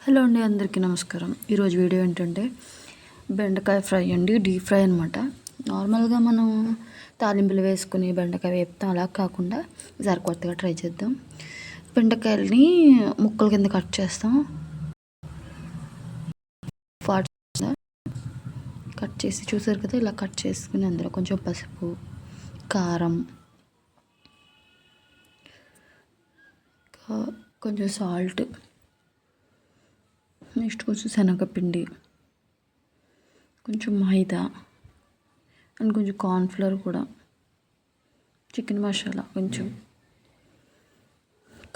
Hello అండి, అందరికీ నమస్కారం. ఈరోజు వీడియో ఏంటంటే బెండకాయ ఫ్రై అండి, డీప్ ఫ్రై అనమాట. నార్మల్గా మనం తాలింపులు వేసుకుని బెండకాయ వేపుతాం, అలా కాకుండా ఈసారి కొత్తగా ట్రై చేద్దాం. బెండకాయలని ముక్కల కింద కట్ చేస్తాం. కట్ చేసి చూసారు కదా, ఇలా కట్ చేసుకుని అందులో కొంచెం పసుపు, కారం, కొంచెం సాల్ట్, నెక్స్ట్ కొంచెం శనగపిండి, కొంచెం మైదా అండ్ కొంచెం కార్న్ఫ్లవర్ కూడా, చికెన్ మసాలా, కొంచెం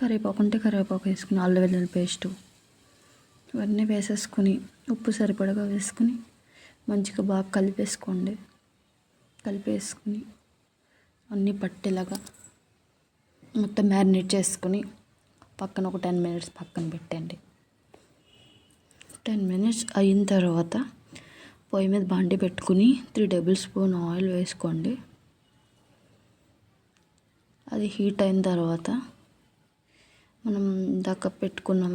కరివేపాకు ఉంటే కరివేపాకు వేసుకుని, అల్లం వెల్లుల్లి పేస్టు ఇవన్నీ వేసేసుకుని ఉప్పు సరిపడగా వేసుకుని మంచిగా బాగా కలిపేసుకుని అన్నీ పట్టేలాగా మొత్తం మ్యారినేట్ చేసుకుని పక్కన ఒక 10 minutes పక్కన పెట్టండి. 10 minutes అయిన తర్వాత పొయ్యి మీద బాండి పెట్టుకుని 3 tablespoon ఆయిల్ వేసుకోండి. అది హీట్ అయిన తర్వాత మనం ఇందాక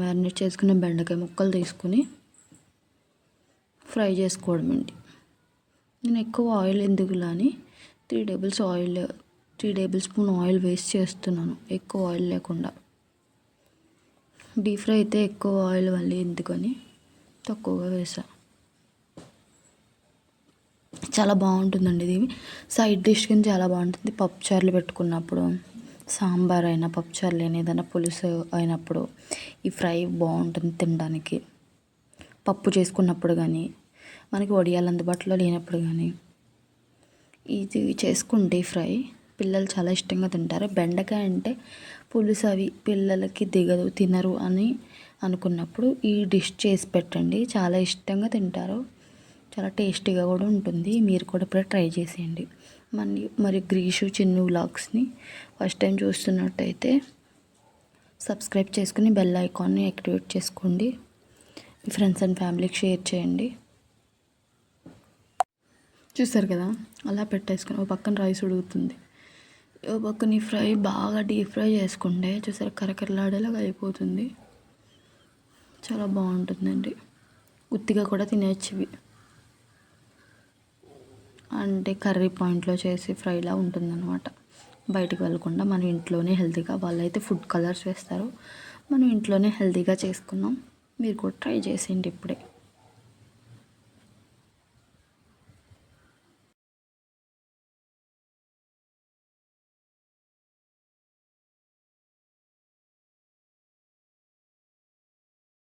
మ్యారినేట్ చేసుకున్న బెండకాయ ముక్కలు తీసుకుని ఫ్రై చేసుకోవడమండి. నేను ఎక్కువ ఆయిల్ ఎందుకులా అని 3 tablespoon ఆయిల్ వేస్ట్ చేస్తున్నాను, ఎక్కువ ఆయిల్ లేకుండా. డీప్ ఫ్రై అయితే ఎక్కువ ఆయిల్ మళ్ళీ ఎందుకని తక్కువగా వేసా. చాలా బాగుంటుందండి ఇది, సైడ్ డిష్ కింద చాలా బాగుంటుంది. పప్పుచారులు పెట్టుకున్నప్పుడు, సాంబార్ అయినా, పప్పుచారులు అయినా, ఏదైనా పులుసు అయినప్పుడు ఈ ఫ్రై బాగుంటుంది తినడానికి. పప్పు చేసుకున్నప్పుడు కానీ, మనకి వడియాలు అందుబాటులో లేనప్పుడు కానీ ఇది చేసుకుంటే ఫ్రై పిల్లలు చాలా ఇష్టంగా తింటారు. బెండకాయ అంటే పులుసు అవి పిల్లలకి దిగదు, తినరు అని అనుకున్నప్పుడు ఈ డిష్ చేసి పెట్టండి, చాలా ఇష్టంగా తింటారు. చాలా టేస్టీగా కూడా ఉంటుంది. మీరు కూడా ఇప్పుడు ట్రై చేసేయండి. మరి గ్రీషు చిన్ను వ్లాగ్స్ని ఫస్ట్ టైం చూస్తున్నట్టయితే సబ్స్క్రైబ్ చేసుకుని బెల్ ఐకాన్ని యాక్టివేట్ చేసుకోండి. మీ ఫ్రెండ్స్ అండ్ ఫ్యామిలీకి షేర్ చేయండి. చూస్తారు కదా, అలా పెట్టేసుకుని ఒక పక్కన రైస్ ఉడుకుతుంది, ఒక పక్కన ఫ్రై బాగా డీప్ ఫ్రై చేసుకుంటే చూసారు కరకరలాడేలాగా అయిపోతుంది. చాలా బాగుంటుందండి, ఉత్తిగా కూడా తినేచ్చు ఇవి. అంటే కర్రీ పాయింట్లో చేసి ఫ్రైలా ఉంటుందన్నమాట. బయటికి వెళ్ళకుండా మనం ఇంట్లోనే హెల్తీగా, వాళ్ళైతే ఫుడ్ కలర్స్ వేస్తారు, మనం ఇంట్లోనే హెల్తీగా చేసుకున్నాం. మీరు కూడా ట్రై చేసేయండి ఇప్పుడే.